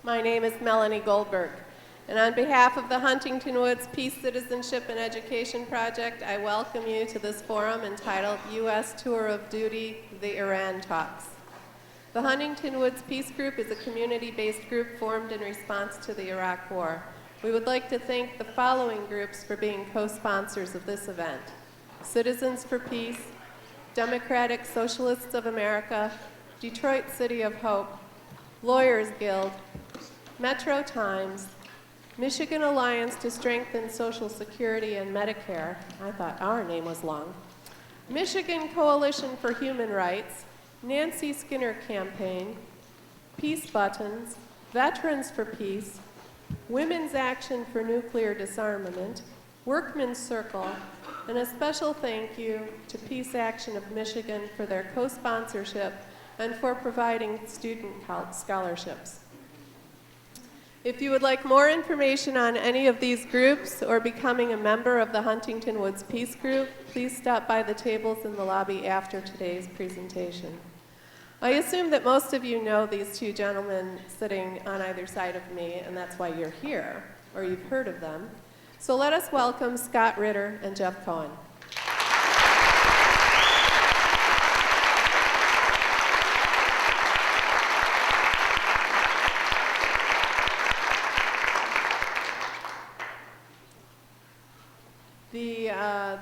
My name is Melanie Goldberg, and on behalf of the Huntington Woods Peace, Citizenship, and Education Project, I welcome you to this forum entitled U.S. Tour of Duty, the Iran Talks. The Huntington Woods Peace Group is a community-based group formed in response to the Iraq War. We would like to thank the following groups for being co-sponsors of this event: Citizens for Peace, Democratic Socialists of America, Detroit City of Hope, Lawyers Guild, Metro Times, Michigan Alliance to Strengthen Social Security and Medicare, I thought our name was long, Michigan Coalition for Human Rights, Nancy Skinner Campaign, Peace Buttons, Veterans for Peace, Women's Action for Nuclear Disarmament, Workmen's Circle, and a special thank you to Peace Action of Michigan for their co-sponsorship and for providing student scholarships. If you would like more information on any of these groups or becoming a member of the Huntington Woods Peace Group, please stop by the tables in the lobby after today's presentation. I assume that most of you know these two gentlemen sitting on either side of me, and that's why you're here, or you've heard of them. So let us welcome Scott Ritter and Jeff Cohen.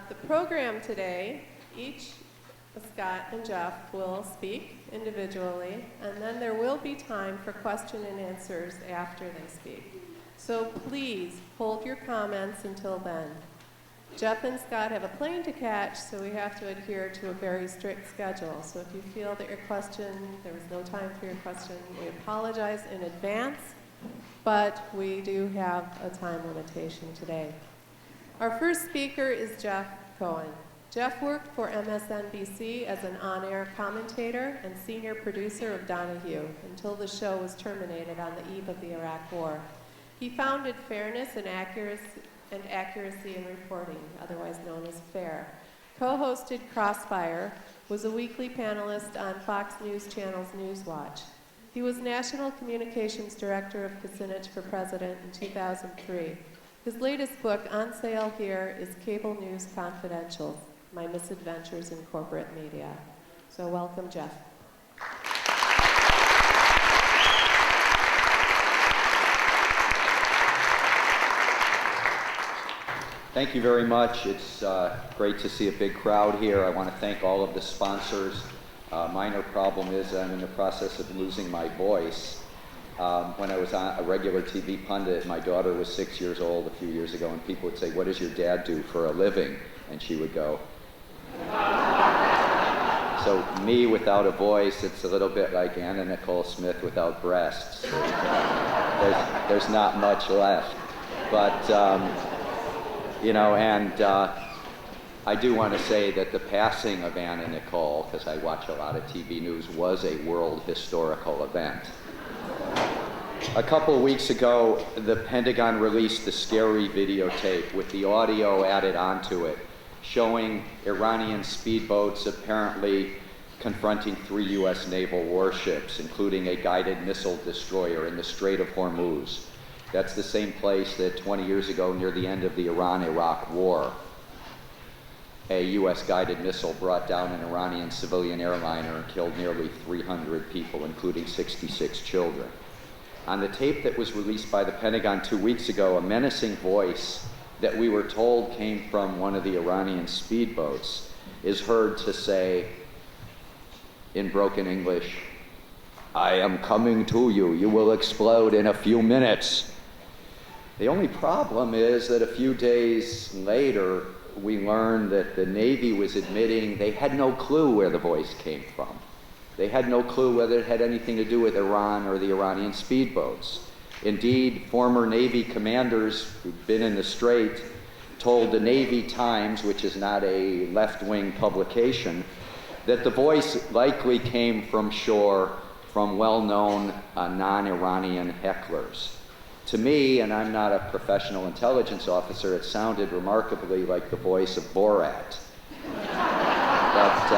The program today, each Scott and Jeff will speak individually, and then there will be time for question and answers after they speak. So please hold your comments until then. Jeff and Scott have a plane to catch, so we have to adhere to a very strict schedule. So if you feel that your question, there was no time for your question, we apologize in advance, but we do have a time limitation today. Our first speaker is Jeff Cohen. Jeff worked for MSNBC as an on-air commentator and senior producer of Donahue until the show was terminated on the eve of the Iraq War. He founded Fairness and Accuracy in Reporting, otherwise known as FAIR, co-hosted Crossfire, was a weekly panelist on Fox News Channel's Newswatch. He was National Communications Director of Citizenship for President in 2003. His latest book, on sale here, is Cable News Confidential, My Misadventures in Corporate Media. So welcome, Jeff. Thank you very much. It's great to see a big crowd here. I want to thank all of the sponsors. Minor problem is I'm in the process of losing my voice. When I was on a regular TV pundit, my daughter was 6 years old a few years ago, and people would say, "What does your dad do for a living?" And she would go. So me without a voice, it's a little bit like Anna Nicole Smith without breasts. There's not much left. But, I do want to say that the passing of Anna Nicole, because I watch a lot of TV news, was a world historical event. A couple of weeks ago, the Pentagon released the scary videotape with the audio added onto it, showing Iranian speedboats apparently confronting 3 U.S. naval warships, including a guided missile destroyer in the Strait of Hormuz. That's the same place that 20 years ago, near the end of the Iran-Iraq War, a U.S. guided missile brought down an Iranian civilian airliner and killed nearly 300 people, including 66 children. On the tape that was released by the Pentagon 2 weeks ago, a menacing voice that we were told came from one of the Iranian speedboats is heard to say, in broken English, "I am coming to you. You will explode in a few minutes." The only problem is that a few days later, we learned that the Navy was admitting they had no clue where the voice came from. They had no clue whether it had anything to do with Iran or the Iranian speedboats. Indeed, former Navy commanders who'd been in the Strait told the Navy Times, which is not a left-wing publication, that the voice likely came from shore from well-known non-Iranian hecklers. To me, and I'm not a professional intelligence officer, it sounded remarkably like the voice of Borat. But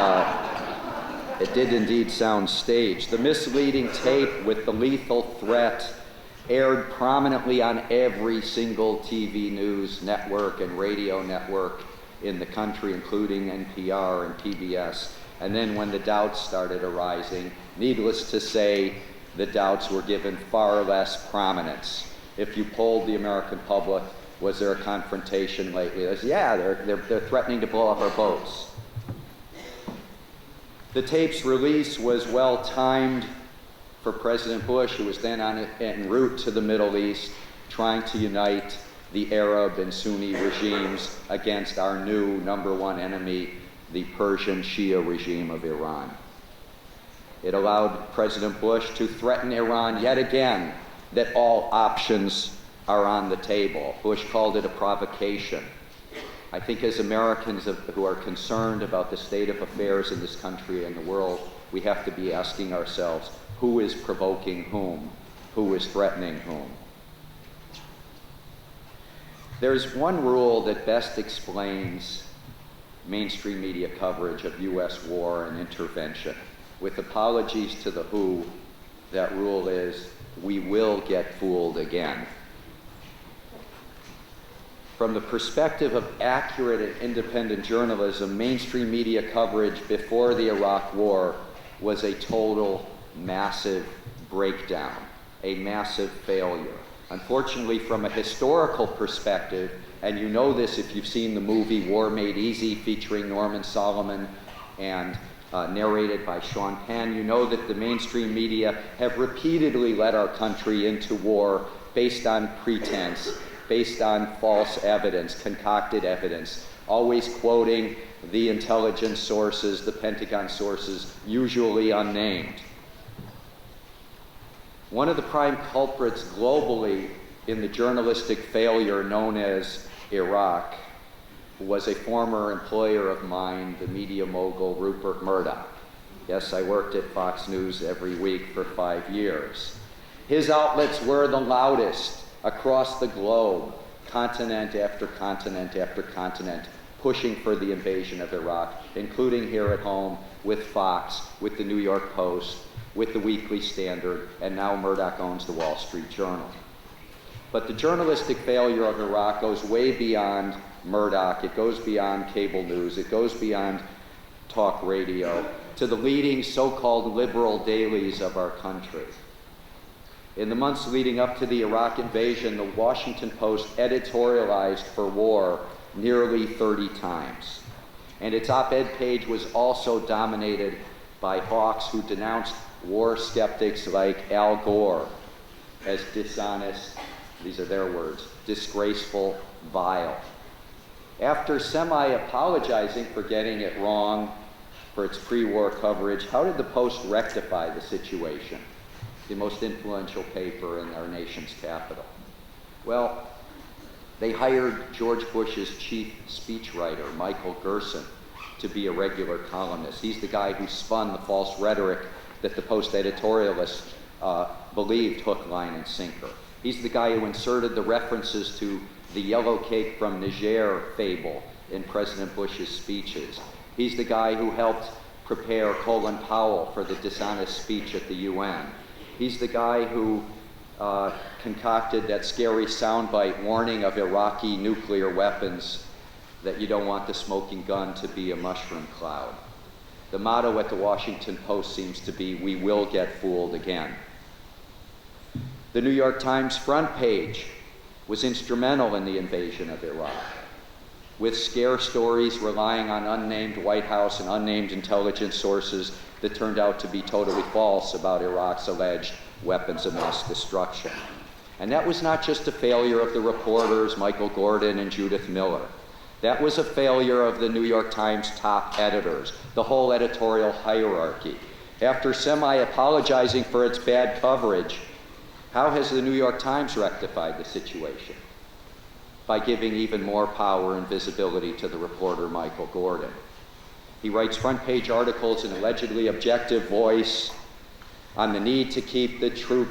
it did indeed sound staged. The misleading tape with the lethal threat aired prominently on every single TV news network and radio network in the country, including NPR and PBS. And then when the doubts started arising, needless to say, the doubts were given far less prominence. If you polled the American public, was there a confrontation lately? It was, yeah, they're threatening to blow up our boats. The tape's release was well timed for President Bush, who was then en route to the Middle East, trying to unite the Arab and Sunni regimes against our new #1 enemy, the Persian Shia regime of Iran. It allowed President Bush to threaten Iran yet again that all options are on the table. Bush called it a provocation. I think as Americans who are concerned about the state of affairs in this country and the world, we have to be asking ourselves, who is provoking whom? Who is threatening whom? There's one rule that best explains mainstream media coverage of U.S. war and intervention. With apologies to the WHO, that rule is, we will get fooled again. From the perspective of accurate and independent journalism, mainstream media coverage before the Iraq War was a total, massive breakdown, a massive failure. Unfortunately, from a historical perspective, and you know this if you've seen the movie War Made Easy featuring Norman Solomon and narrated by Sean Penn, you know that the mainstream media have repeatedly led our country into war based on pretense, based on false evidence, concocted evidence, always quoting the intelligence sources, the Pentagon sources, usually unnamed. One of the prime culprits globally in the journalistic failure known as Iraq was a former employer of mine, the media mogul Rupert Murdoch. Yes, I worked at Fox News every week for 5 years. His outlets were the loudest across the globe, continent after continent after continent, pushing for the invasion of Iraq, including here at home with Fox, with the New York Post, with the Weekly Standard, and now Murdoch owns the Wall Street Journal. But the journalistic failure of Iraq goes way beyond Murdoch, it goes beyond cable news, it goes beyond talk radio, to the leading so-called liberal dailies of our country. In the months leading up to the Iraq invasion, the Washington Post editorialized for war nearly 30 times. And its op-ed page was also dominated by hawks who denounced war skeptics like Al Gore as dishonest, these are their words, disgraceful, vile. After semi-apologizing for getting it wrong for its pre-war coverage, how did the Post rectify the situation? The most influential paper in our nation's capital. Well, they hired George Bush's chief speechwriter, Michael Gerson, to be a regular columnist. He's the guy who spun the false rhetoric that the Post editorialists believed hook, line, and sinker. He's the guy who inserted the references to the yellow cake from Niger fable in President Bush's speeches. He's the guy who helped prepare Colin Powell for the dishonest speech at the UN. He's the guy who concocted that scary soundbite warning of Iraqi nuclear weapons that you don't want the smoking gun to be a mushroom cloud. The motto at the Washington Post seems to be, we will get fooled again. The New York Times front page was instrumental in the invasion of Iraq, with scare stories relying on unnamed White House and unnamed intelligence sources that turned out to be totally false about Iraq's alleged weapons of mass destruction. And that was not just a failure of the reporters, Michael Gordon and Judith Miller. That was a failure of the New York Times top editors, the whole editorial hierarchy. After semi-apologizing for its bad coverage, how has the New York Times rectified the situation? By giving even more power and visibility to the reporter Michael Gordon. He writes front-page articles in allegedly objective voice on the need to keep the troop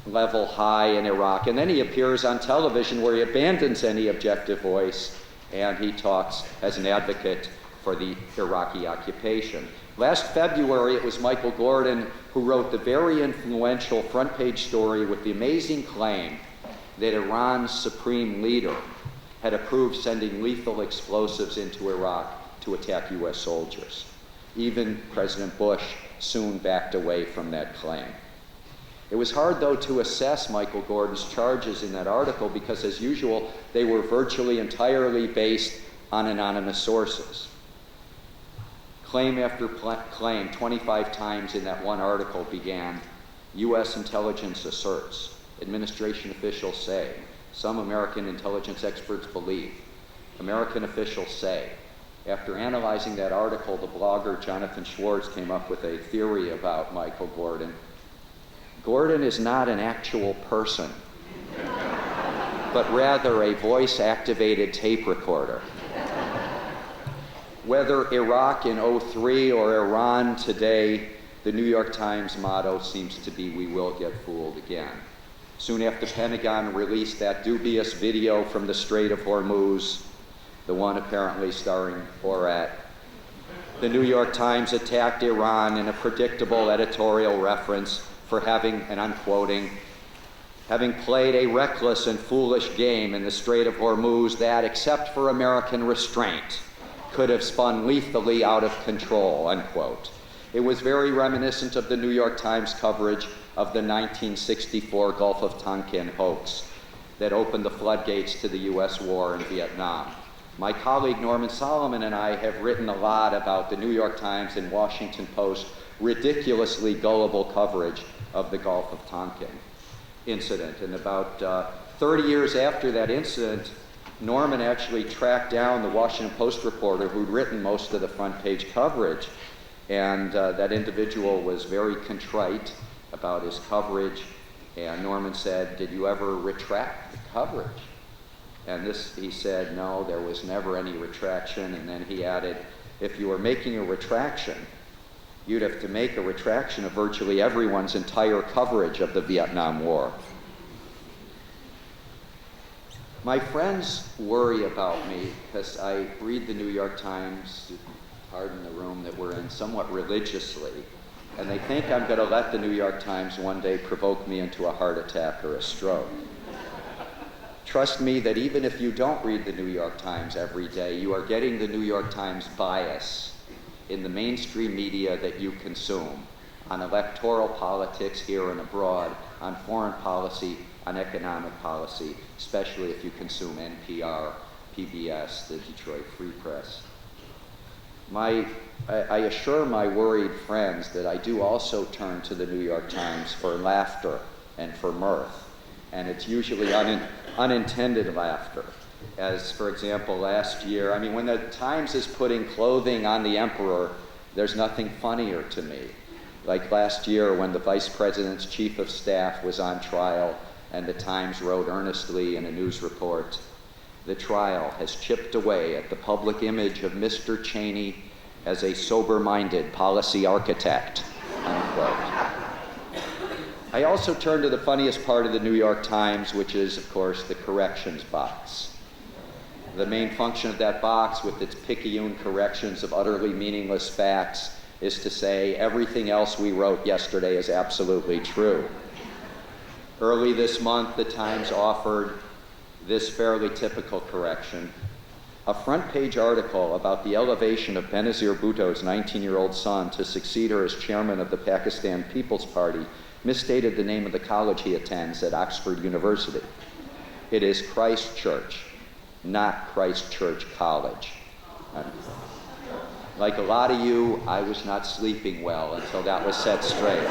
level high in Iraq. And then he appears on television where he abandons any objective voice and he talks as an advocate for the Iraqi occupation. Last February, it was Michael Gordon who wrote the very influential front-page story with the amazing claim that Iran's supreme leader had approved sending lethal explosives into Iraq to attack US soldiers. Even President Bush soon backed away from that claim. It was hard, though, to assess Michael Gordon's charges in that article because, as usual, they were virtually entirely based on anonymous sources. Claim after claim, 25 times in that one article began, U.S. intelligence asserts, administration officials say, some American intelligence experts believe, American officials say. After analyzing that article, the blogger Jonathan Schwartz came up with a theory about Michael Gordon. Gordon is not an actual person, but rather a voice-activated tape recorder. Whether Iraq in '03 or Iran today, the New York Times motto seems to be, we will get fooled again. Soon after Pentagon released that dubious video from the Strait of Hormuz, the one apparently starring Borat, the New York Times attacked Iran in a predictable editorial reference for having, and I'm quoting, having played a reckless and foolish game in the Strait of Hormuz that, except for American restraint, could have spun lethally out of control, unquote. It was very reminiscent of the New York Times coverage of the 1964 Gulf of Tonkin hoax that opened the floodgates to the US war in Vietnam. My colleague Norman Solomon and I have written a lot about the New York Times and Washington Post ridiculously gullible coverage of the Gulf of Tonkin incident. And about 30 years after that incident, Norman actually tracked down the Washington Post reporter who'd written most of the front page coverage. And that individual was very contrite about his coverage. And Norman said, did you ever retract the coverage? And he said, no, there was never any retraction. And then he added, if you were making a retraction, you'd have to make a retraction of virtually everyone's entire coverage of the Vietnam War. My friends worry about me because I read the New York Times, pardon the room that we're in, somewhat religiously, and they think I'm going to let the New York Times one day provoke me into a heart attack or a stroke. Trust me that even if you don't read the New York Times every day, you are getting the New York Times bias in the mainstream media that you consume on electoral politics here and abroad, on foreign policy, on economic policy, especially if you consume NPR, PBS, the Detroit Free Press. I assure my worried friends that I do also turn to the New York Times for laughter and for mirth, and it's usually unintended laughter. As, for example, last year, when the Times is putting clothing on the emperor, there's nothing funnier to me. Like last year when the Vice President's Chief of Staff was on trial and the Times wrote earnestly in a news report, the trial has chipped away at the public image of Mr. Cheney as a sober-minded policy architect, unquote. I also turn to the funniest part of the New York Times, which is, of course, the corrections box. The main function of that box, with its picayune corrections of utterly meaningless facts, is to say everything else we wrote yesterday is absolutely true. Early this month, the Times offered this fairly typical correction. A front-page article about the elevation of Benazir Bhutto's 19-year-old son to succeed her as chairman of the Pakistan People's Party misstated the name of the college he attends at Oxford University. It is Christ Church, not Christ Church College. Like a lot of you, I was not sleeping well until that was set straight.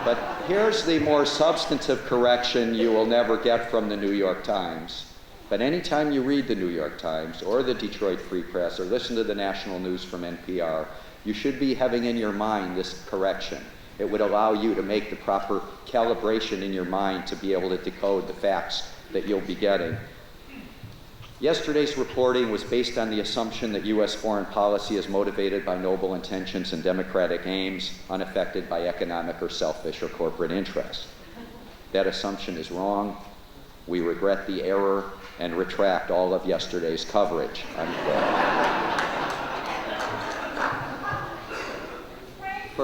But here's the more substantive correction you will never get from the New York Times. But anytime you read the New York Times or the Detroit Free Press or listen to the national news from NPR, you should be having in your mind this correction. It would allow you to make the proper calibration in your mind to be able to decode the facts that you'll be getting. Yesterday's reporting was based on the assumption that U.S. foreign policy is motivated by noble intentions and democratic aims, unaffected by economic or selfish or corporate interests. That assumption is wrong. We regret the error and retract all of yesterday's coverage.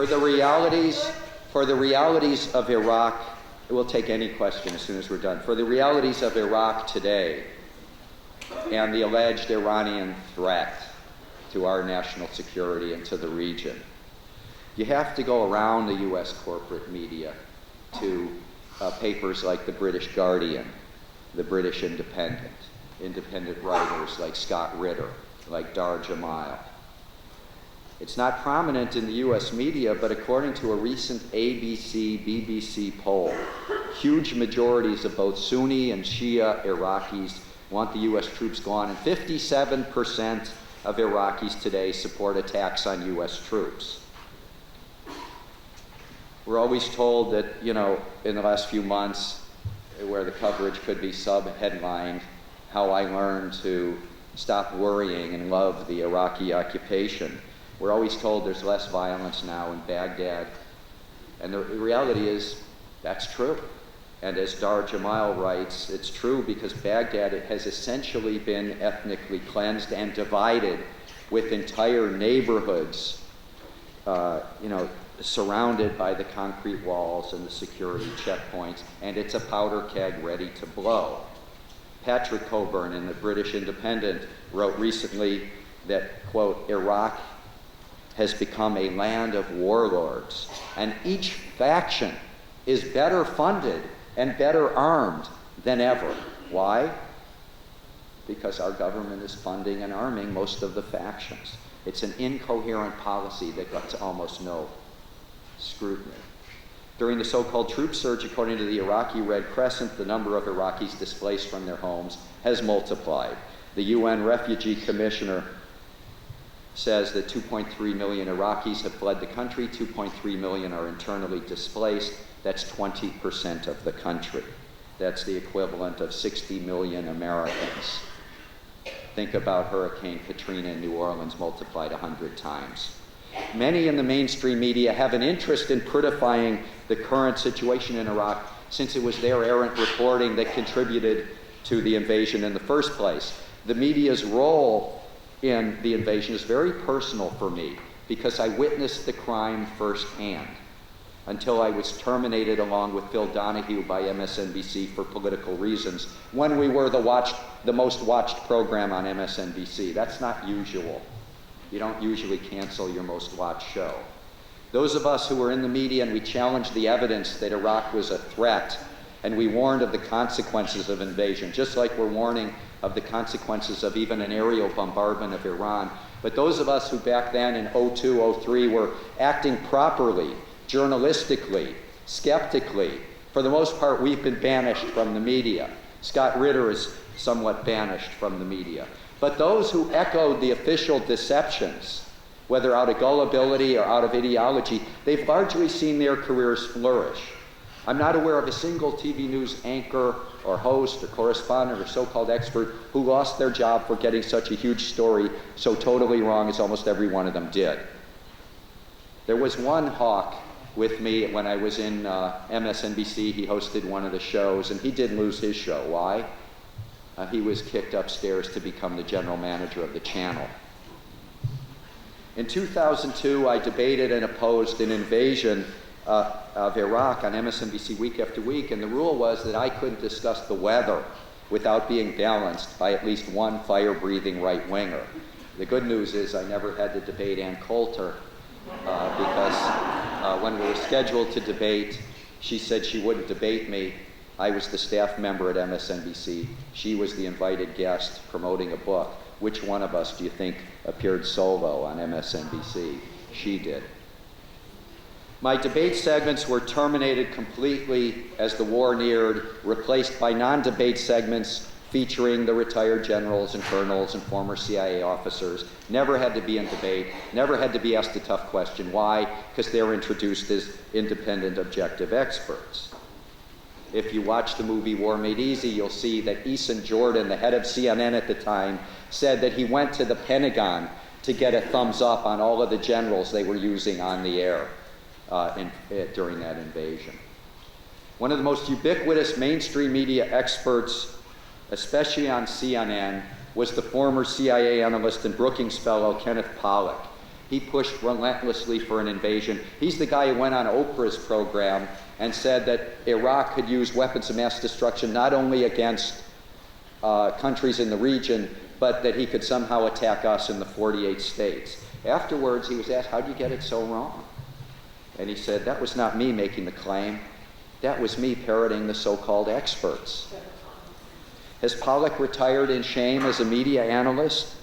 For the realities of Iraq, we'll take any question as soon as we're done. For the realities of Iraq today and the alleged Iranian threat to our national security and to the region, you have to go around the U.S. corporate media to papers like the British Guardian, the British independent writers like Scott Ritter, like Dar Jamal. It's not prominent in the U.S. media, but according to a recent ABC-BBC poll, huge majorities of both Sunni and Shia Iraqis want the U.S. troops gone, and 57% of Iraqis today support attacks on U.S. troops. We're always told that, in the last few months, where the coverage could be sub-headlined, how I learned to stop worrying and love the Iraqi occupation. We're always told there's less violence now in Baghdad. And the reality is, that's true. And as Dar Jamal writes, it's true because Baghdad has essentially been ethnically cleansed and divided with entire neighborhoods, surrounded by the concrete walls and the security checkpoints, and it's a powder keg ready to blow. Patrick Coburn in the British Independent wrote recently that, quote, Iraq has become a land of warlords, and each faction is better funded and better armed than ever. Why? Because our government is funding and arming most of the factions. It's an incoherent policy that gets almost no scrutiny. During the so-called troop surge, according to the Iraqi Red Crescent, the number of Iraqis displaced from their homes has multiplied. The UN Refugee Commissioner says that 2.3 million Iraqis have fled the country, 2.3 million are internally displaced. That's 20% of the country. That's the equivalent of 60 million Americans. Think about Hurricane Katrina in New Orleans multiplied 100 times. Many in the mainstream media have an interest in prettifying the current situation in Iraq, since it was their errant reporting that contributed to the invasion in the first place. The media's role in the invasion is very personal for me, because I witnessed the crime firsthand until I was terminated along with Phil Donahue by MSNBC for political reasons, when we were the most watched program on MSNBC. That's not usual. You don't usually cancel your most watched show. Those of us who were in the media and we challenged the evidence that Iraq was a threat, and we warned of the consequences of invasion, just like we're warning of the consequences of even an aerial bombardment of Iran. But those of us who back then in 02, 03 were acting properly, journalistically, skeptically, for the most part, we've been banished from the media. Scott Ritter is somewhat banished from the media. But those who echoed the official deceptions, whether out of gullibility or out of ideology, they've largely seen their careers flourish. I'm not aware of a single TV news anchor or host or correspondent or so-called expert who lost their job for getting such a huge story so totally wrong as almost every one of them did. There was one hawk with me when I was in MSNBC. He hosted one of the shows, and he did lose his show. Why? He was kicked upstairs to become the general manager of the channel. In 2002, I debated and opposed an invasion of Iraq on MSNBC week after week, and the rule was that I couldn't discuss the weather without being balanced by at least one fire-breathing right-winger. The good news is I never had to debate Ann Coulter because when we were scheduled to debate, she said she wouldn't debate me. I was the staff member at MSNBC. She was the invited guest promoting a book. Which one of us do you think appeared solo on MSNBC? She did. My debate segments were terminated completely as the war neared, replaced by non-debate segments featuring the retired generals and colonels and former CIA officers. Never had to be in debate, never had to be asked a tough question. Why? Because they were introduced as independent, objective experts. If you watch the movie War Made Easy, you'll see that Eason Jordan, the head of CNN at the time, said that he went to the Pentagon to get a thumbs up on all of the generals they were using on the air during that invasion. One of the most ubiquitous mainstream media experts, especially on CNN, was the former CIA analyst and Brookings Fellow Kenneth Pollack. He pushed relentlessly for an invasion. He's the guy who went on Oprah's program and said that Iraq could use weapons of mass destruction not only against countries in the region, but that he could somehow attack us in the 48 states. Afterwards, he was asked, how'd you get it so wrong? And he said, that was not me making the claim. That was me parroting the so-called experts. Has Pollack retired in shame as a media analyst?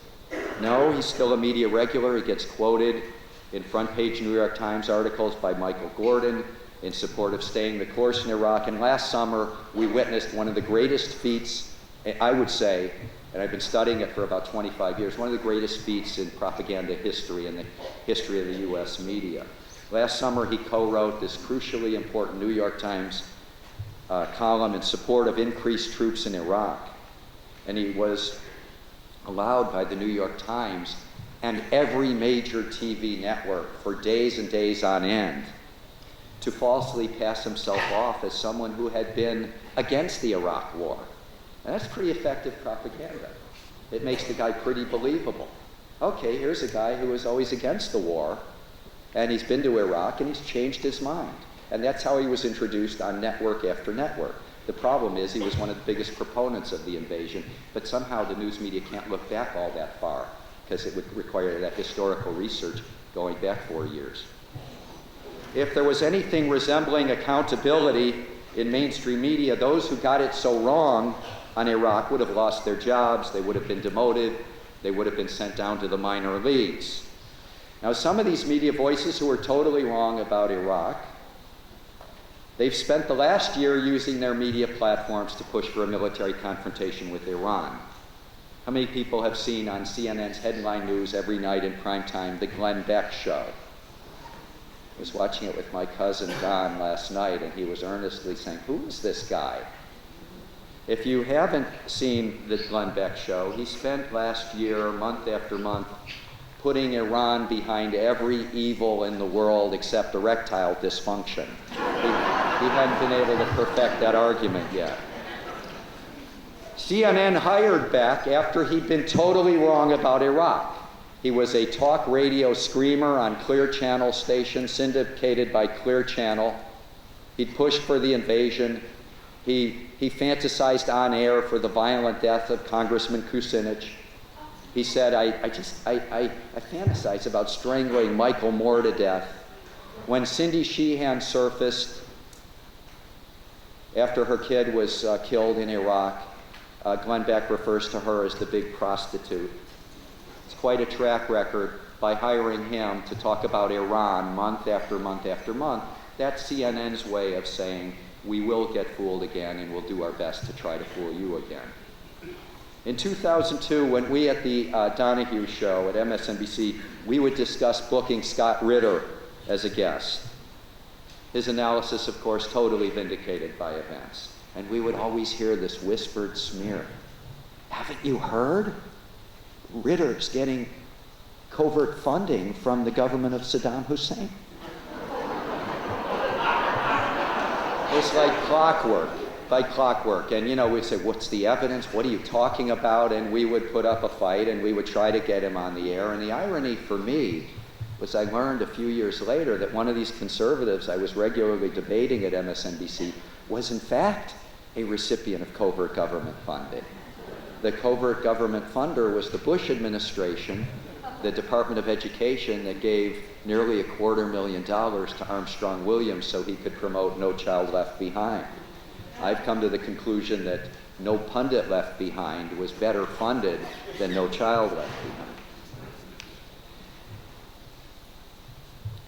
No, he's still a media regular. He gets quoted in front-page New York Times articles by Michael Gordon in support of staying the course in Iraq. And last summer, we witnessed one of the greatest feats, I would say, and I've been studying it for about 25 years, one of the greatest feats in propaganda history, in the history of the U.S. media. Last summer, he co-wrote this crucially important New York Times column in support of increased troops in Iraq. And he was allowed by the New York Times and every major TV network for days and days on end to falsely pass himself off as someone who had been against the Iraq war. And that's pretty effective propaganda. It makes the guy pretty believable. Okay, here's a guy who was always against the war, and he's been to Iraq, and he's changed his mind. And that's how he was introduced on network after network. The problem is he was one of the biggest proponents of the invasion, but somehow the news media can't look back all that far, because it would require that historical research going back 4 years. If there was anything resembling accountability in mainstream media, those who got it so wrong on Iraq would have lost their jobs, they would have been demoted, they would have been sent down to the minor leagues. Now, some of these media voices who are totally wrong about Iraq, they've spent the last year using their media platforms to push for a military confrontation with Iran. How many people have seen on CNN's headline news every night in prime time, the Glenn Beck show? I was watching it with my cousin Don last night, and he was earnestly saying, who is this guy? If you haven't seen the Glenn Beck show, he spent last year, month after month, putting Iran behind every evil in the world except erectile dysfunction. He hadn't been able to perfect that argument yet. CNN hired Beck after he'd been totally wrong about Iraq. He was a talk radio screamer on Clear Channel station, syndicated by Clear Channel. He'd pushed for the invasion. He fantasized on air for the violent death of Congressman Kucinich. He said, I fantasize about strangling Michael Moore to death. When Cindy Sheehan surfaced after her kid was killed in Iraq, Glenn Beck refers to her as the big prostitute. It's quite a track record by hiring him to talk about Iran month after month after month. That's CNN's way of saying, we will get fooled again and we'll do our best to try to fool you again. In 2002, when we at the Donahue Show at MSNBC, we would discuss booking Scott Ritter as a guest. His analysis, of course, totally vindicated by events. And we would always hear this whispered smear. Haven't you heard? Ritter's getting covert funding from the government of Saddam Hussein. It's like clockwork. And, we'd say, what's the evidence? What are you talking about? And we would put up a fight, and we would try to get him on the air. And the irony for me was I learned a few years later that one of these conservatives I was regularly debating at MSNBC was, in fact, a recipient of covert government funding. The covert government funder was the Bush administration, the Department of Education, that gave nearly $250,000 to Armstrong Williams so he could promote No Child Left Behind. I've come to the conclusion that No Pundit Left Behind was better funded than No Child Left Behind.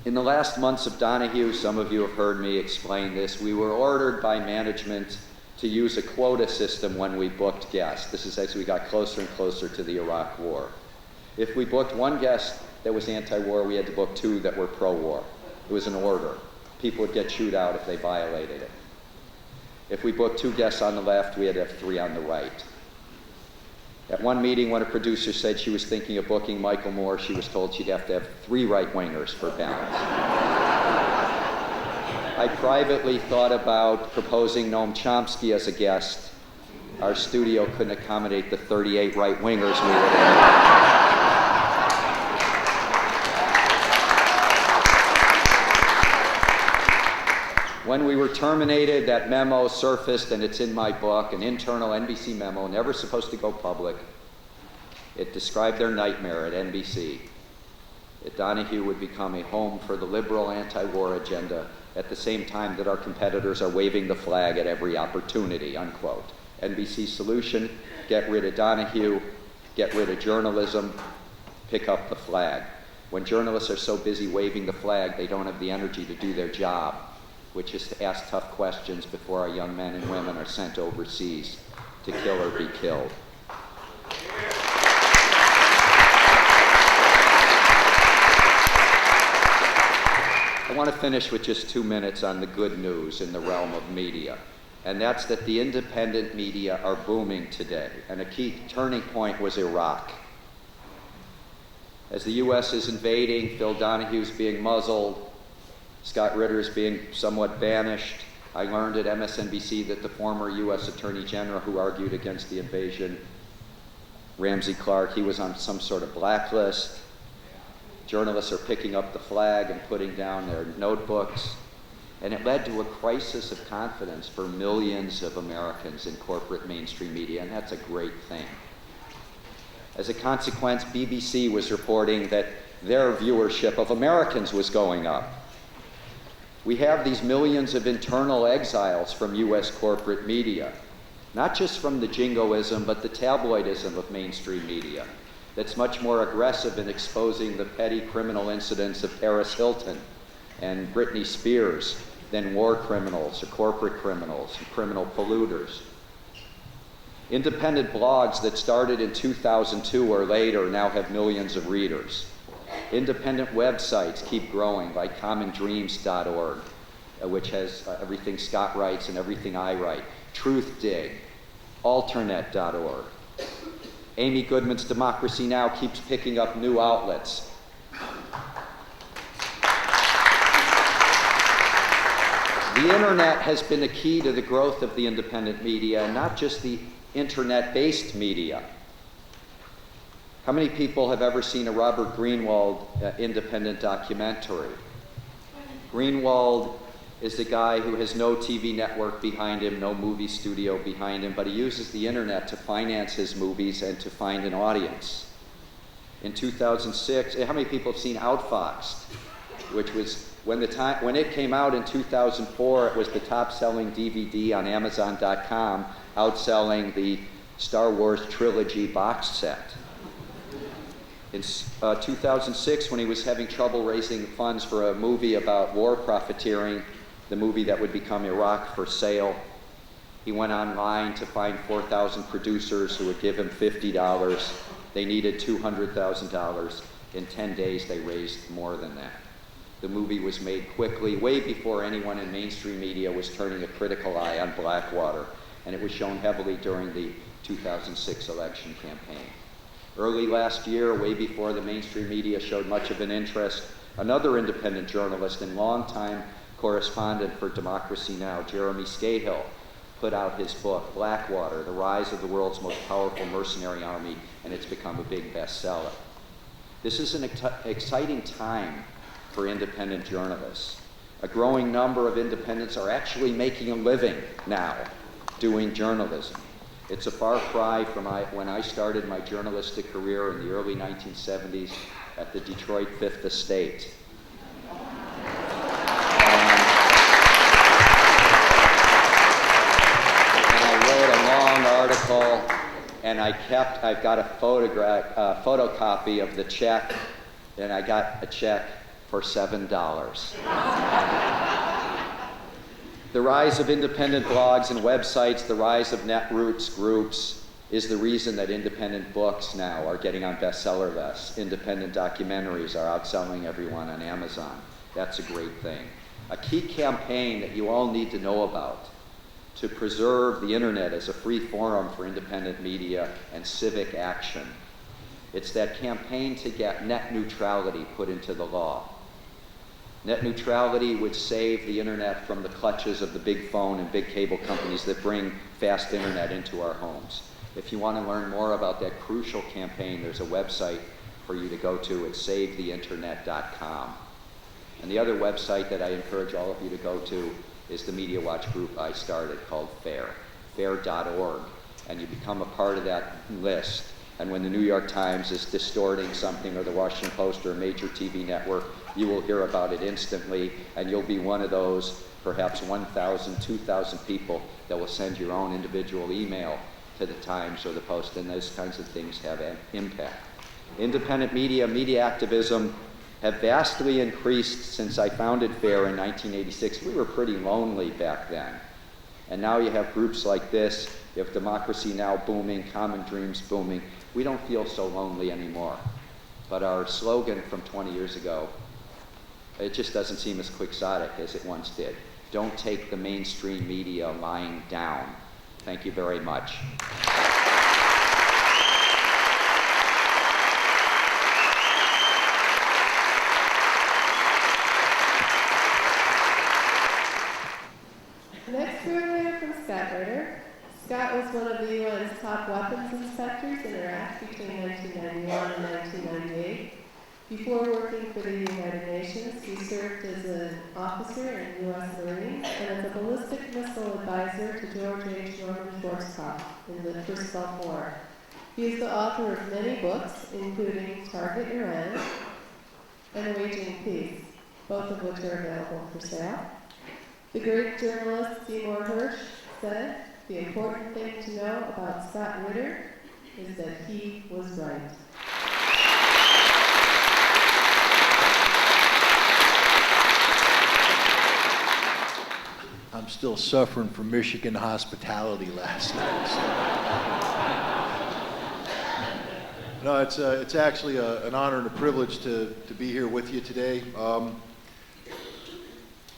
In the last months of Donahue, some of you have heard me explain this, we were ordered by management to use a quota system when we booked guests. This is as we got closer and closer to the Iraq War. If we booked one guest that was anti-war, we had to book two that were pro-war. It was an order. People would get chewed out if they violated it. If we booked two guests on the left, we had to have three on the right. At one meeting, when a producer said she was thinking of booking Michael Moore, she was told she'd have to have three right-wingers for balance. I privately thought about proposing Noam Chomsky as a guest. Our studio couldn't accommodate the 38 right-wingers we would have. When we were terminated, that memo surfaced, and it's in my book, an internal NBC memo, never supposed to go public. It described their nightmare at NBC, that Donahue would become a home for the liberal anti-war agenda at the same time that our competitors are waving the flag at every opportunity, unquote. NBC's solution: get rid of Donahue, get rid of journalism, pick up the flag. When journalists are so busy waving the flag, they don't have the energy to do their job, which is to ask tough questions before our young men and women are sent overseas to kill or be killed. I want to finish with just 2 minutes on the good news in the realm of media, and that's that the independent media are booming today, and a key turning point was Iraq. As the U.S. is invading, Phil Donahue's being muzzled, Scott Ritter is being somewhat banished. I learned at MSNBC that the former U.S. Attorney General who argued against the invasion, Ramsey Clark, he was on some sort of blacklist. Journalists are picking up the flag and putting down their notebooks. And it led to a crisis of confidence for millions of Americans in corporate mainstream media, and that's a great thing. As a consequence, BBC was reporting that their viewership of Americans was going up. We have these millions of internal exiles from U.S. corporate media, not just from the jingoism, but the tabloidism of mainstream media that's much more aggressive in exposing the petty criminal incidents of Paris Hilton and Britney Spears than war criminals or corporate criminals and criminal polluters. Independent blogs that started in 2002 or later now have millions of readers. Independent websites keep growing, like commondreams.org, which has everything Scott writes and everything I write. TruthDig, alternate.org. Amy Goodman's Democracy Now! Keeps picking up new outlets. The internet has been a key to the growth of the independent media, and not just the internet-based media. How many people have ever seen a Robert Greenwald independent documentary? Greenwald is the guy who has no TV network behind him, no movie studio behind him, but he uses the internet to finance his movies and to find an audience. In 2006, how many people have seen Outfoxed, which was, when it came out in 2004, it was the top-selling DVD on Amazon.com, outselling the Star Wars trilogy box set. In 2006, when he was having trouble raising funds for a movie about war profiteering, the movie that would become Iraq for Sale, he went online to find 4,000 producers who would give him $50. They needed $200,000. In 10 days, they raised more than that. The movie was made quickly, way before anyone in mainstream media was turning a critical eye on Blackwater, and it was shown heavily during the 2006 election campaign. Early last year, way before the mainstream media showed much of an interest, another independent journalist and longtime correspondent for Democracy Now!, Jeremy Scahill, put out his book, Blackwater, The Rise of the World's Most Powerful Mercenary Army, and it's become a big bestseller. This is an exciting time for independent journalists. A growing number of independents are actually making a living now doing journalism. It's a far cry from when I started my journalistic career in the early 1970s at the Detroit Fifth Estate. And I wrote a long article, and I've got a photocopy of the check, and I got a check for $7. The rise of independent blogs and websites, the rise of netroots groups, is the reason that independent books now are getting on bestseller lists. Independent documentaries are outselling everyone on Amazon. That's a great thing. A key campaign that you all need to know about to preserve the internet as a free forum for independent media and civic action. It's that campaign to get net neutrality put into the law. Net neutrality would save the internet from the clutches of the big phone and big cable companies that bring fast internet into our homes. If you want to learn more about that crucial campaign, there's a website for you to go to. It's savetheinternet.com. And the other website that I encourage all of you to go to is the Media Watch group I started called FAIR, fair.org, and you become a part of that list. And when the New York Times is distorting something, or the Washington Post or a major TV network, you will hear about it instantly, and you'll be one of those perhaps 1,000, 2,000 people that will send your own individual email to the Times or the Post, and those kinds of things have an impact. Independent media, media activism have vastly increased since I founded FAIR in 1986. We were pretty lonely back then. And now you have groups like this, you have Democracy Now! Booming, Common Dreams booming. We don't feel so lonely anymore. But our slogan from 20 years ago, it just doesn't seem as quixotic as it once did. Don't take the mainstream media lying down. Thank you very much. Next, we're going to hear from Scott Ritter. Scott was one of the UN's top weapons inspectors in Iraq between 1991 and 1998. Before working for the United Nations, he served as an officer in U.S. Marines and as a ballistic missile advisor to George H. Norman Schwarzkopf in the First Gulf War. He is the author of many books, including Target Iran and Waging Peace, both of which are available for sale. The great journalist Seymour Hersh said, "The important thing to know about Scott Ritter is that he was right." I'm still suffering from Michigan hospitality last night. So. No, it's actually an honor and a privilege to be here with you today.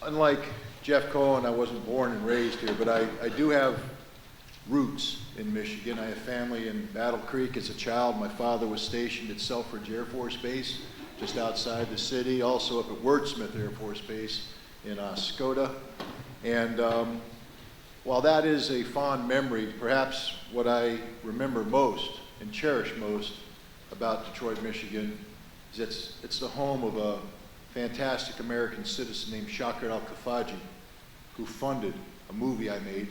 Unlike Jeff Cohen, I wasn't born and raised here, but I do have roots in Michigan. I have family in Battle Creek. As a child, my father was stationed at Selfridge Air Force Base, just outside the city, also up at Wordsmith Air Force Base in Oscoda. And while that is a fond memory, perhaps what I remember most and cherish most about Detroit, Michigan is it's the home of a fantastic American citizen named Shakir Al-Kafaji, who funded a movie I made,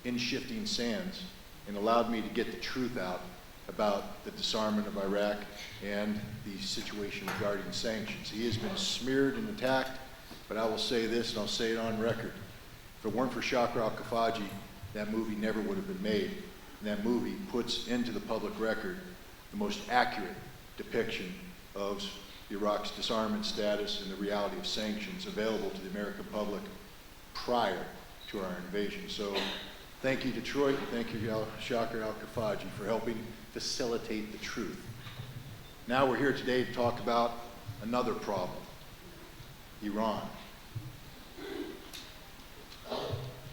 In Shifting Sands, and allowed me to get the truth out about the disarmament of Iraq and the situation regarding sanctions. He has been smeared and attacked, but I will say this, and I'll say it on record. If it weren't for Shakir Al-Kafaji, that movie never would have been made. And that movie puts into the public record the most accurate depiction of Iraq's disarmament status and the reality of sanctions available to the American public prior to our invasion. So thank you, Detroit, and thank you, Shakir Al-Kafaji, for helping facilitate the truth. Now we're here today to talk about another problem, Iran.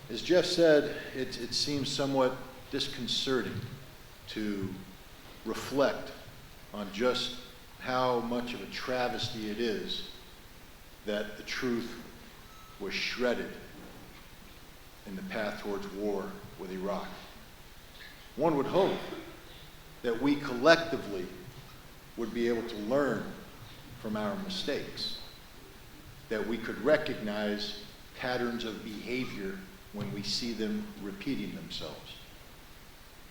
As Jeff said, it seems somewhat disconcerting to reflect on just how much of a travesty it is that the truth was shredded in the path towards war with Iraq. One would hope that we collectively would be able to learn from our mistakes, that we could recognize patterns of behavior when we see them repeating themselves.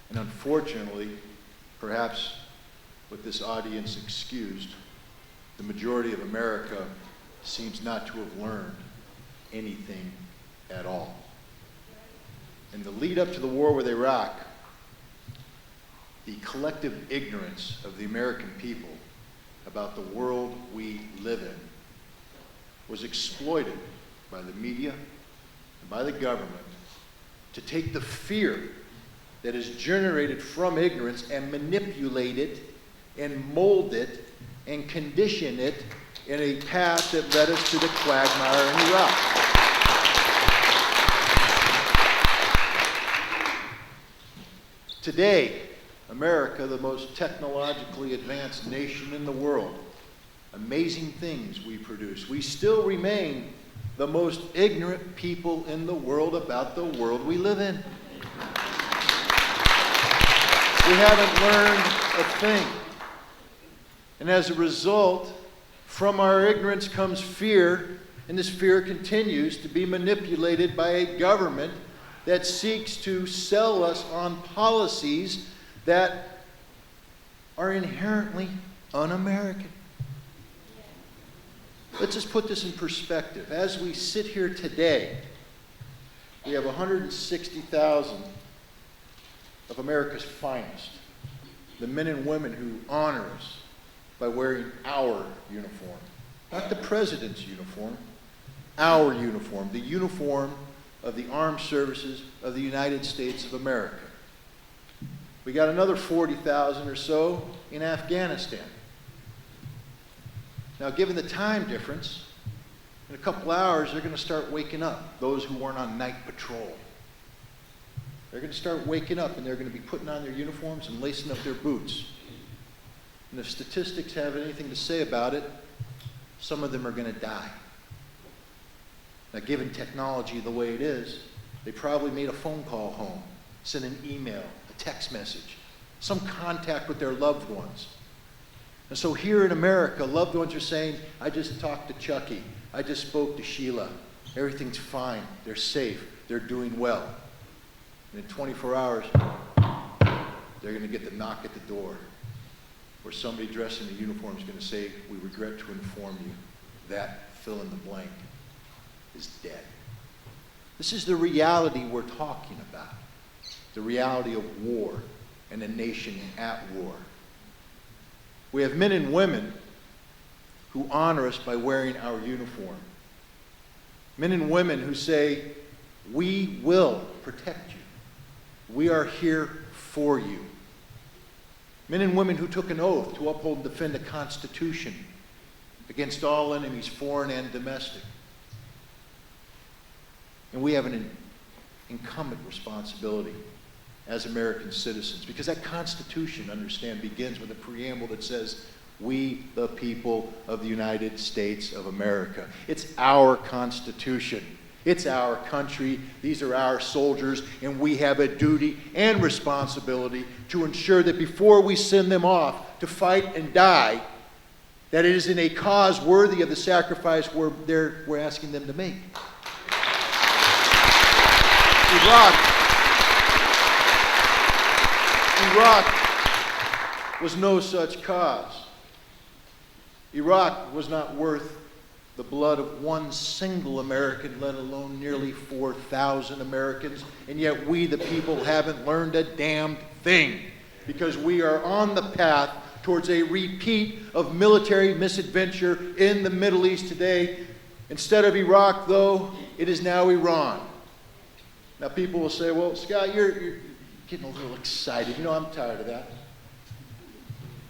And unfortunately, perhaps with this audience excused, the majority of America seems not to have learned anything at all. In the lead up to the war with Iraq, the collective ignorance of the American people about the world we live in was exploited by the media and by the government to take the fear that is generated from ignorance and manipulate it and mold it and condition it in a path that led us to the quagmire in Iraq. Today, America, the most technologically advanced nation in the world, amazing things we produce. We still remain the most ignorant people in the world about the world we live in. We haven't learned a thing. And as a result, from our ignorance comes fear, and this fear continues to be manipulated by a government that seeks to sell us on policies that are inherently un-American. Let's just put this in perspective. As we sit here today, we have 160,000 of America's finest, the men and women who honor us by wearing our uniform. Not the president's uniform, our uniform, the uniform of the armed services of the United States of America. We got another 40,000 or so in Afghanistan. Now, given the time difference, in a couple hours, they're going to start waking up, those who weren't on night patrol. They're going to start waking up, and they're going to be putting on their uniforms and lacing up their boots. And if statistics have anything to say about it, some of them are going to die. Now, given technology the way it is, they probably made a phone call home, sent an email, a text message, some contact with their loved ones. And so here in America, loved ones are saying, I just talked to Chucky. I just spoke to Sheila. Everything's fine. They're safe. They're doing well. And in 24 hours, they're going to get the knock at the door where somebody dressed in a uniform is going to say, we regret to inform you that fill in the blank is dead. This is the reality we're talking about. The reality of war and a nation at war. We have men and women who honor us by wearing our uniform. Men and women who say, we will protect you. We are here for you. Men and women who took an oath to uphold and defend the Constitution against all enemies, foreign and domestic. And we have an incumbent responsibility as American citizens, because that Constitution, understand, begins with a preamble that says, we the people of the United States of America. It's our Constitution. It's our country. These are our soldiers, and we have a duty and responsibility to ensure that before we send them off to fight and die, that it is in a cause worthy of the sacrifice we're asking them to make. Iraq was no such cause. Iraq was not worth the blood of one single American, let alone nearly 4,000 Americans, and yet we, the people, haven't learned a damned thing, because we are on the path towards a repeat of military misadventure in the Middle East today. Instead of Iraq, though, it is now Iran. Now people will say, well, Scott, you're getting a little excited. You know, I'm tired of that.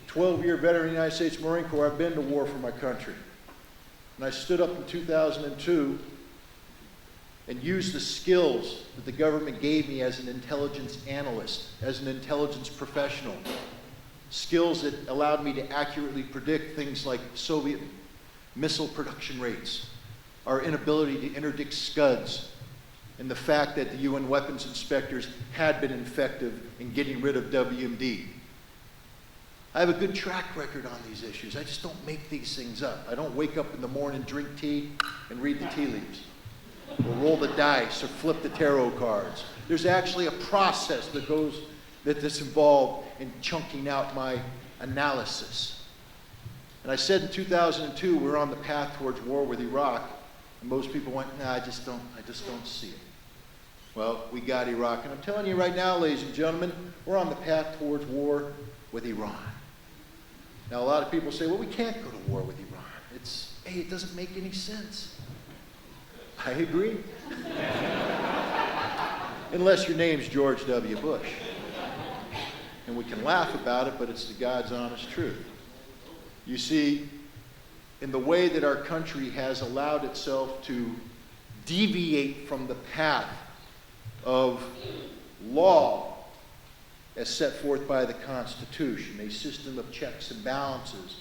12-year veteran of the United States Marine Corps, I've been to war for my country. And I stood up in 2002 and used the skills that the government gave me as an intelligence analyst, as an intelligence professional. Skills that allowed me to accurately predict things like Soviet missile production rates, our inability to interdict Scuds, and the fact that the UN weapons inspectors had been effective in getting rid of WMD. I have a good track record on these issues. I just don't make these things up. I don't wake up in the morning, drink tea, and read the tea leaves, or roll the dice, or flip the tarot cards. There's actually a process that's involved in chunking out my analysis. And I said in 2002 we're on the path towards war with Iraq, and most people went, nah, I just don't see it. Well, we got Iraq, and I'm telling you right now, ladies and gentlemen, we're on the path towards war with Iran. Now, a lot of people say, well, we can't go to war with Iran. It doesn't make any sense. I agree. Unless your name's George W. Bush. And we can laugh about it, but it's the God's honest truth. You see, in the way that our country has allowed itself to deviate from the path of law as set forth by the Constitution, a system of checks and balances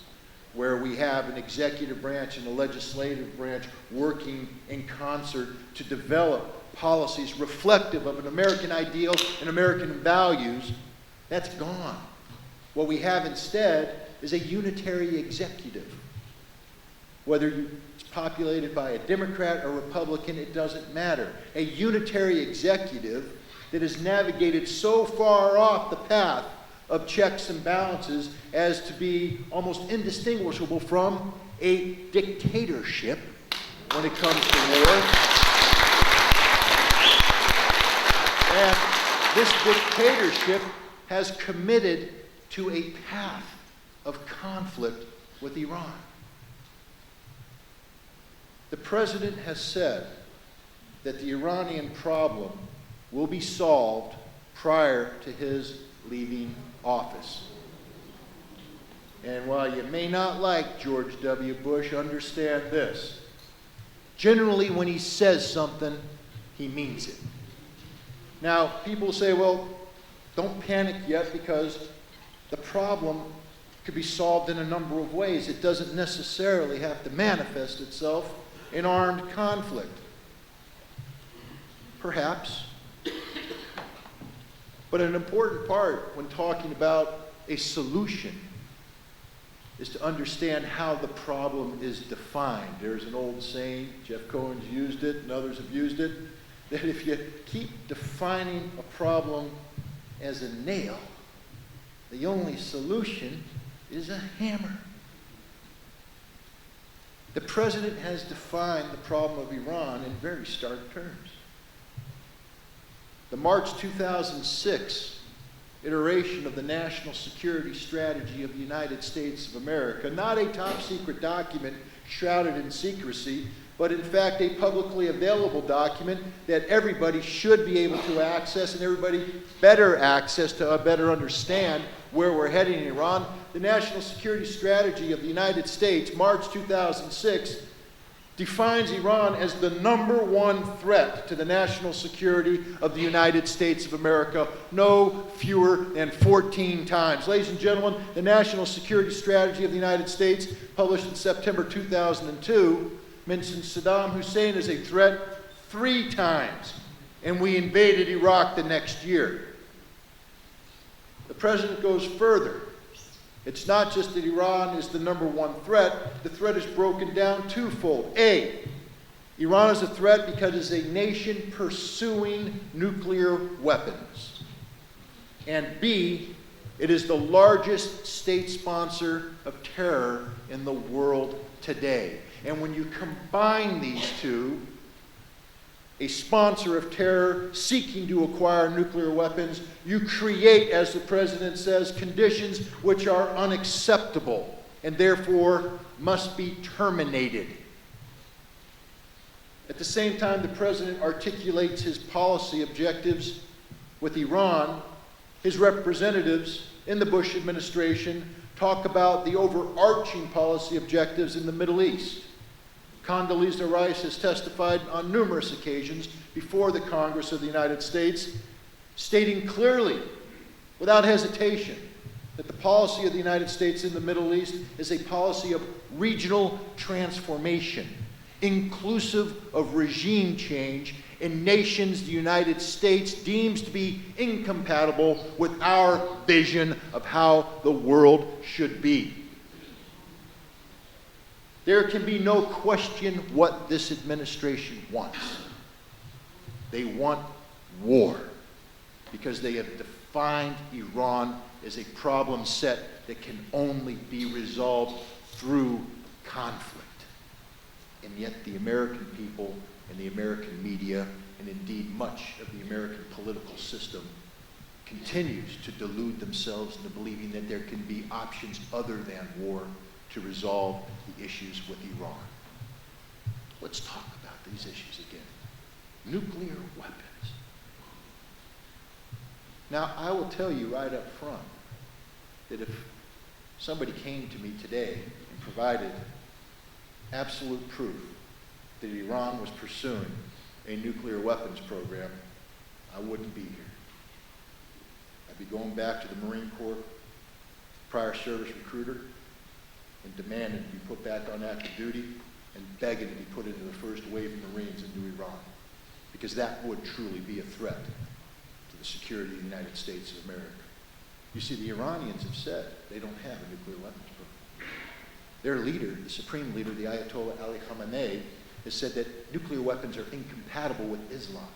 where we have an executive branch and a legislative branch working in concert to develop policies reflective of an American ideal and American values, that's gone. What we have instead is a unitary executive. Whether it's populated by a Democrat or Republican, it doesn't matter. A unitary executive that has navigated so far off the path of checks and balances as to be almost indistinguishable from a dictatorship when it comes to war. And this dictatorship has committed to a path of conflict with Iran. The president has said that the Iranian problem will be solved prior to his leaving office. And while you may not like George W. Bush, understand this. Generally, when he says something, he means it. Now, people say, well, don't panic yet because the problem could be solved in a number of ways. It doesn't necessarily have to manifest itself in armed conflict. Perhaps. But an important part when talking about a solution is to understand how the problem is defined. There's an old saying, Jeff Cohen's used it and others have used it, that if you keep defining a problem as a nail, the only solution is a hammer. The president has defined the problem of Iran in very stark terms. The March 2006 iteration of the National Security Strategy of the United States of America, not a top secret document shrouded in secrecy, but in fact a publicly available document that everybody should be able to access and everybody better access to better understand where we're heading in Iran. The National Security Strategy of the United States, March 2006, defines Iran as the #1 threat to the national security of the United States of America, no fewer than 14 times. Ladies and gentlemen, the National Security Strategy of the United States, published in September 2002, mentions Saddam Hussein as a threat 3 times, and we invaded Iraq the next year. The president goes further. It's not just that Iran is the #1 threat. The threat is broken down twofold. A, Iran is a threat because it's a nation pursuing nuclear weapons. And B, it is the largest state sponsor of terror in the world today. And when you combine these two, a sponsor of terror seeking to acquire nuclear weapons, you create, as the president says, conditions which are unacceptable and therefore must be terminated. At the same time, the president articulates his policy objectives with Iran. His representatives in the Bush administration talk about the overarching policy objectives in the Middle East. Condoleezza Rice has testified on numerous occasions before the Congress of the United States, stating clearly, without hesitation, that the policy of the United States in the Middle East is a policy of regional transformation, inclusive of regime change in nations the United States deems to be incompatible with our vision of how the world should be. There can be no question what this administration wants. They want war because they have defined Iran as a problem set that can only be resolved through conflict. And yet the American people and the American media, and indeed much of the American political system, continues to delude themselves into believing that there can be options other than war to resolve the issues with Iran. Let's talk about these issues again. Nuclear weapons. Now, I will tell you right up front that if somebody came to me today and provided absolute proof that Iran was pursuing a nuclear weapons program, I wouldn't be here. I'd be going back to the Marine Corps prior service recruiter and demanding to be put back on active duty and begging to be put into the first wave of Marines into Iran, because that would truly be a threat to the security of the United States of America. You see, the Iranians have said they don't have a nuclear weapons program. their leader, the supreme leader, the Ayatollah Ali Khamenei, has said that nuclear weapons are incompatible with Islam.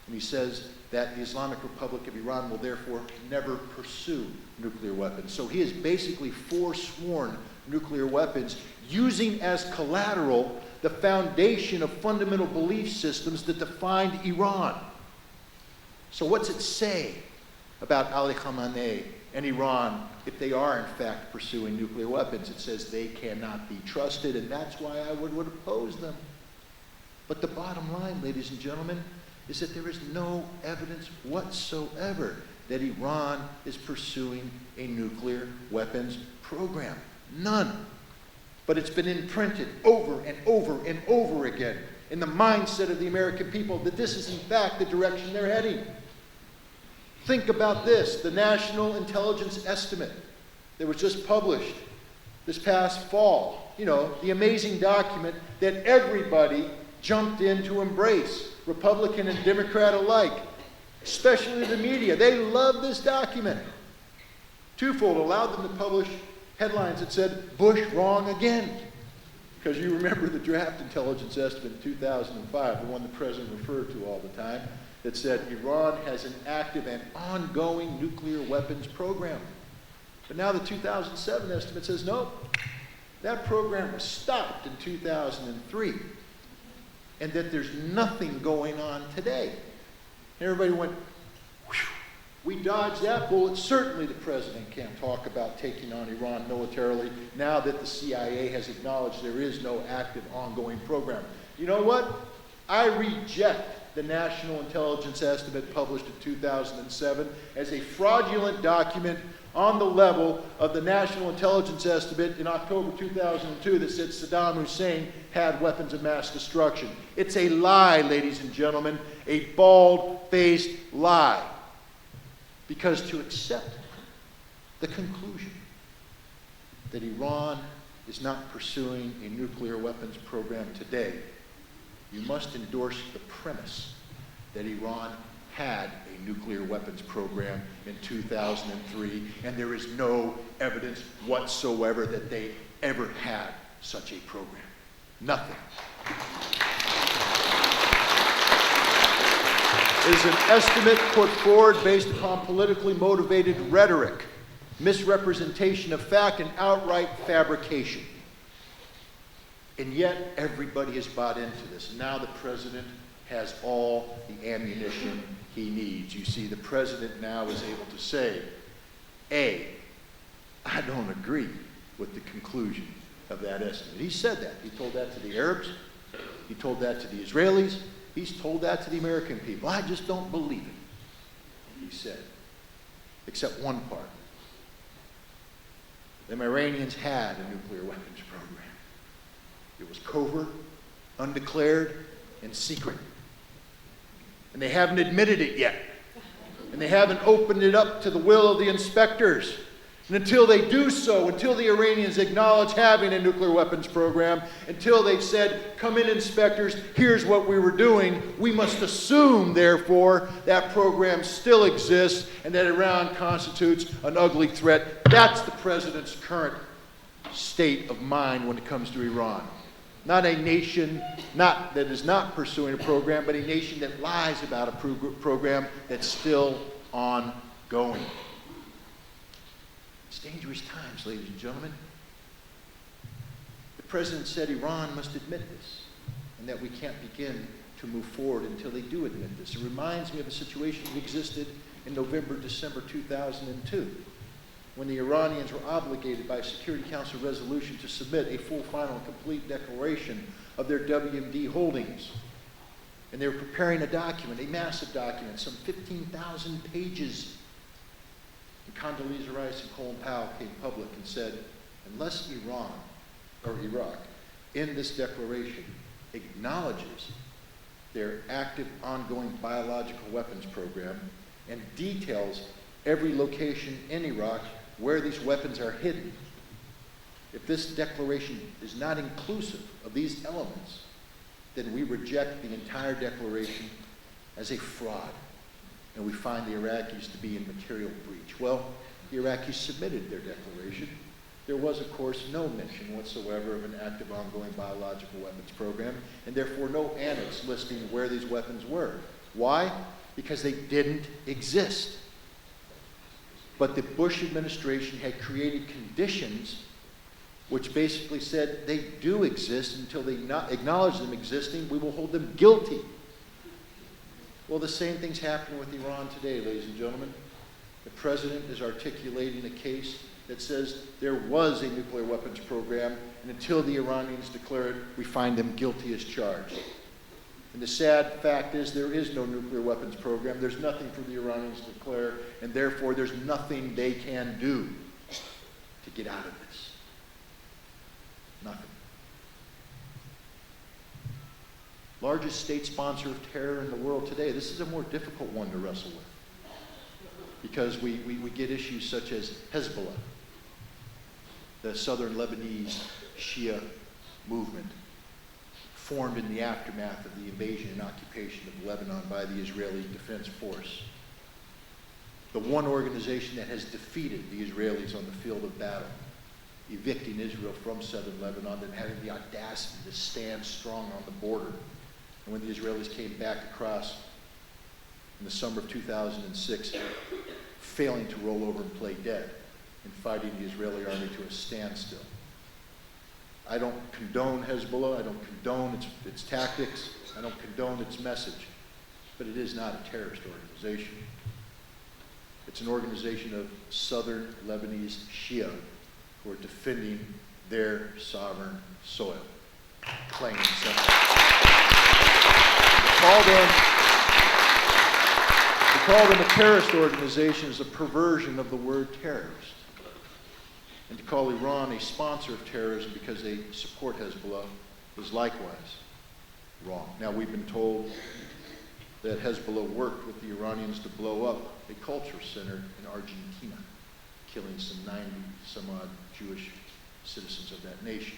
And he says that the Islamic Republic of Iran will therefore never pursue nuclear weapons. So he has basically forsworn nuclear weapons, using as collateral the foundation of fundamental belief systems that defined Iran. So what's it say about Ali Khamenei and Iran if they are in fact pursuing nuclear weapons? It says they cannot be trusted, and that's why I would oppose them. But the bottom line, ladies and gentlemen, is that there is no evidence whatsoever that Iran is pursuing a nuclear weapons program. None. But it's been imprinted over and over and over again in the mindset of the American people that this is in fact the direction they're heading. Think about this, the National Intelligence Estimate that was just published this past fall. You know, the amazing document that everybody jumped in to embrace, Republican and Democrat alike, especially the media. They love this document. Twofold, allowed them to publish headlines that said, Bush wrong again. Because you remember the draft intelligence estimate in 2005, the one the president referred to all the time, that said Iran has an active and ongoing nuclear weapons program. But now the 2007 estimate says, no, that program was stopped in 2003, and that there's nothing going on today. And everybody went, whew, we dodged that bullet. Certainly the president can't talk about taking on Iran militarily now that the CIA has acknowledged there is no active ongoing program. You know what? I reject the National Intelligence Estimate published in 2007 as a fraudulent document on the level of the National Intelligence Estimate in October 2002 that said Saddam Hussein had weapons of mass destruction. It's a lie, ladies and gentlemen, a bald-faced lie. Because to accept the conclusion that Iran is not pursuing a nuclear weapons program today, you must endorse the premise that Iran had a nuclear weapons program in 2003, and there is no evidence whatsoever that they ever had such a program. Nothing. It is an estimate put forward based upon politically motivated rhetoric, misrepresentation of fact, and outright fabrication. And yet, everybody has bought into this. Now the president has all the ammunition he needs. You see, the president now is able to say, A, I don't agree with the conclusion of that estimate. He said that. He told that to the Arabs. He told that to the Israelis. He's told that to the American people. I just don't believe it, he said, except one part. The Iranians had a nuclear weapons program. It was covert, undeclared, and secret. And they haven't admitted it yet. And they haven't opened it up to the will of the inspectors. And until they do so, until the Iranians acknowledge having a nuclear weapons program, until they've said, come in inspectors, here's what we were doing, we must assume, therefore, that program still exists and that Iran constitutes an ugly threat. That's the president's current state of mind when it comes to Iran. Not a nation that is not pursuing a program, but a nation that lies about a program that's still ongoing. It's dangerous times, ladies and gentlemen. The president said Iran must admit this, and that we can't begin to move forward until they do admit this. It reminds me of a situation that existed in November, December 2002. When the Iranians were obligated by a Security Council resolution to submit a full, final, and complete declaration of their WMD holdings. And they were preparing a document, a massive document, some 15,000 pages. And Condoleezza Rice and Colin Powell came public and said, unless Iran, or Iraq, in this declaration acknowledges their active, ongoing biological weapons program and details every location in Iraq where these weapons are hidden, if this declaration is not inclusive of these elements, then we reject the entire declaration as a fraud, and we find the Iraqis to be in material breach. Well, the Iraqis submitted their declaration. there was, of course, no mention whatsoever of an active ongoing biological weapons program, and therefore no annex listing where these weapons were. Why? Because they didn't exist. But the Bush administration had created conditions which basically said they do exist. Until they acknowledge them existing, we will hold them guilty. Well, the same thing's happening with Iran today, ladies and gentlemen. The president is articulating a case that says there was a nuclear weapons program, and until the Iranians declare it, we find them guilty as charged. And the sad fact is there is no nuclear weapons program. There's nothing for the Iranians to declare, and therefore there's nothing they can do to get out of this. Nothing. Largest state sponsor of terror in the world today. This is a more difficult one to wrestle with, because we get issues such as Hezbollah, the southern Lebanese Shia movement, formed in the aftermath of the invasion and occupation of Lebanon by the Israeli Defense Force. The one organization that has defeated the Israelis on the field of battle, evicting Israel from southern Lebanon and having the audacity to stand strong on the border. And when the Israelis came back across in the summer of 2006, failing to roll over and play dead and fighting the Israeli army to a standstill. I don't condone Hezbollah. I don't condone its tactics. I don't condone its message. But it is not a terrorist organization. It's an organization of southern Lebanese Shia who are defending their sovereign soil, plain and simple. To call them a terrorist organization is a perversion of the word terrorist. And to call Iran a sponsor of terrorism because they support Hezbollah is likewise wrong. Now, we've been told that Hezbollah worked with the Iranians to blow up a culture center in Argentina, killing some 90-some-odd Jewish citizens of that nation.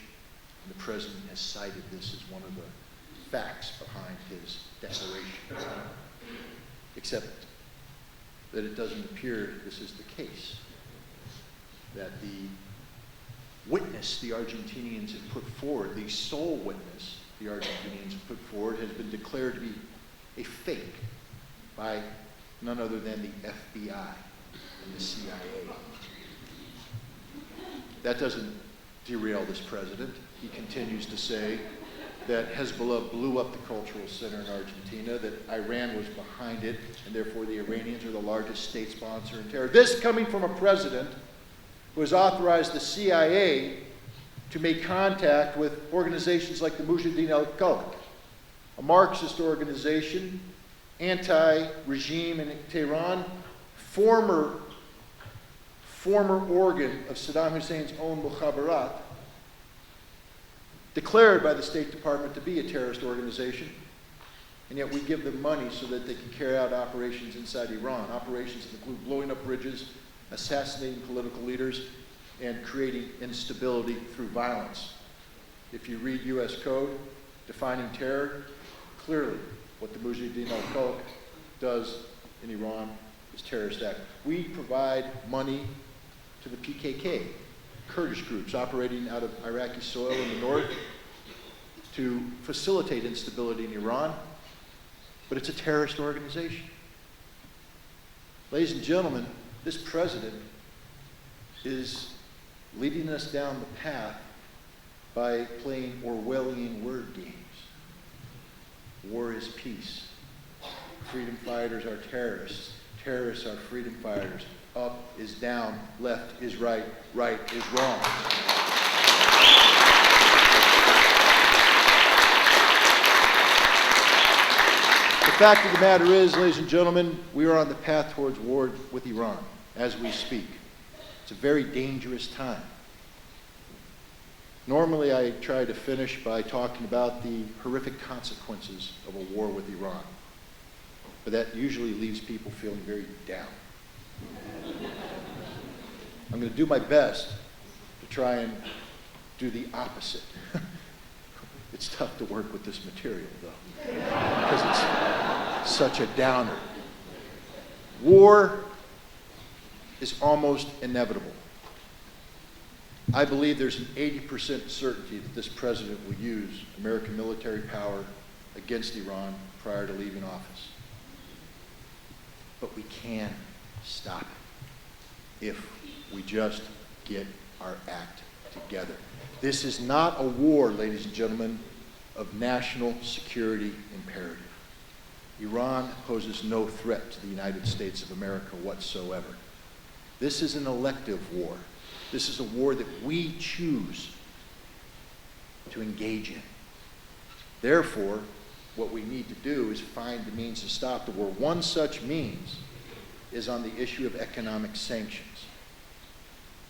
And the president has cited this as one of the facts behind his declaration. Except that it doesn't appear this is the case. That the witness the Argentinians have put forward, the sole witness the Argentinians have put forward, has been declared to be a fake by none other than the FBI and the CIA. That doesn't derail this president. He continues to say that Hezbollah blew up the cultural center in Argentina, that Iran was behind it, and therefore the Iranians are the largest state sponsor in terror. This coming from a president who has authorized the CIA to make contact with organizations like the Mujahideen al-Khalq, a Marxist organization, anti-regime in Tehran, former organ of Saddam Hussein's own Mukhabarat, declared by the State Department to be a terrorist organization, and yet we give them money so that they can carry out operations inside Iran, operations that include blowing up bridges, assassinating political leaders, and creating instability through violence. If you read U.S. Code defining terror, clearly what the Mujahideen al-Khalq does in Iran is terrorist act. We provide money to the PKK, Kurdish groups operating out of Iraqi soil in the north to facilitate instability in Iran, but it's a terrorist organization. Ladies and gentlemen, this president is leading us down the path by playing Orwellian word games. War is peace. Freedom fighters are terrorists. Terrorists are freedom fighters. Up is down, left is right, right is wrong. The fact of the matter is, ladies and gentlemen, we are on the path towards war with Iran as we speak. It's a very dangerous time. Normally, I try to finish by talking about the horrific consequences of a war with Iran, but that usually leaves people feeling very down. I'm going to do my best to try and do the opposite. It's tough to work with this material, though, because it's such a downer. War is almost inevitable. I believe there's an 80% certainty that this president will use American military power against Iran prior to leaving office. But we can stop it if we just get our act together. This is not a war, ladies and gentlemen, of national security imperative. Iran poses no threat to the United States of America whatsoever. This is an elective war. This is a war that we choose to engage in. Therefore, what we need to do is find the means to stop the war. One such means is on the issue of economic sanctions.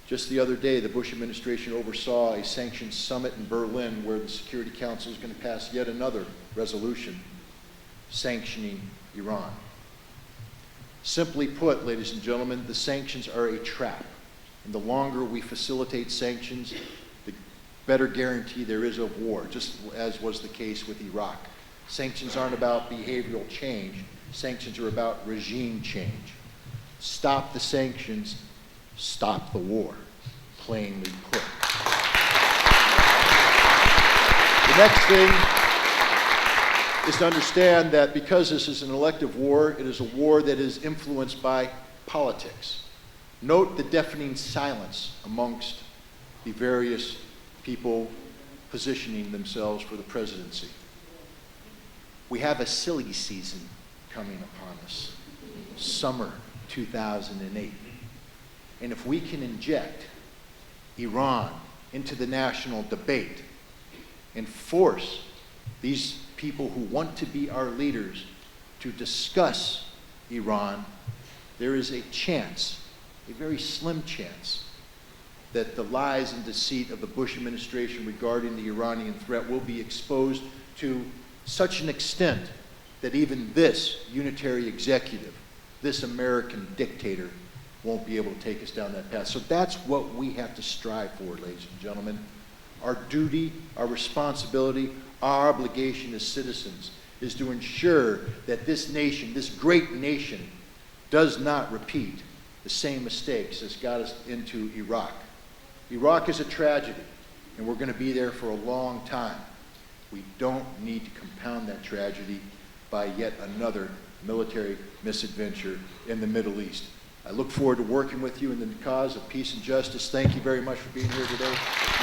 Just the other day, the Bush administration oversaw a sanctions summit in Berlin where the Security Council is going to pass yet another resolution sanctioning Iran. Simply put, ladies and gentlemen, the sanctions are a trap. And the longer we facilitate sanctions, the better guarantee there is of war, just as was the case with Iraq. Sanctions aren't about behavioral change. Sanctions are about regime change. Stop the sanctions, stop the war, plainly put. The next thing is to understand that because this is an elective war, it is a war that is influenced by politics. Note the deafening silence amongst the various people positioning themselves for the presidency. We have a silly season coming upon us, summer 2008. And if we can inject Iran into the national debate and force these people who want to be our leaders to discuss Iran, there is a chance, a very slim chance, that the lies and deceit of the Bush administration regarding the Iranian threat will be exposed to such an extent that even this unitary executive, this American dictator, won't be able to take us down that path. So that's what we have to strive for, ladies and gentlemen. Our duty, our responsibility, our obligation as citizens is to ensure that this nation, this great nation, does not repeat the same mistakes as got us into Iraq. Iraq is a tragedy, and we're going to be there for a long time. We don't need to compound that tragedy by yet another military misadventure in the Middle East. I look forward to working with you in the cause of peace and justice. Thank you very much for being here today.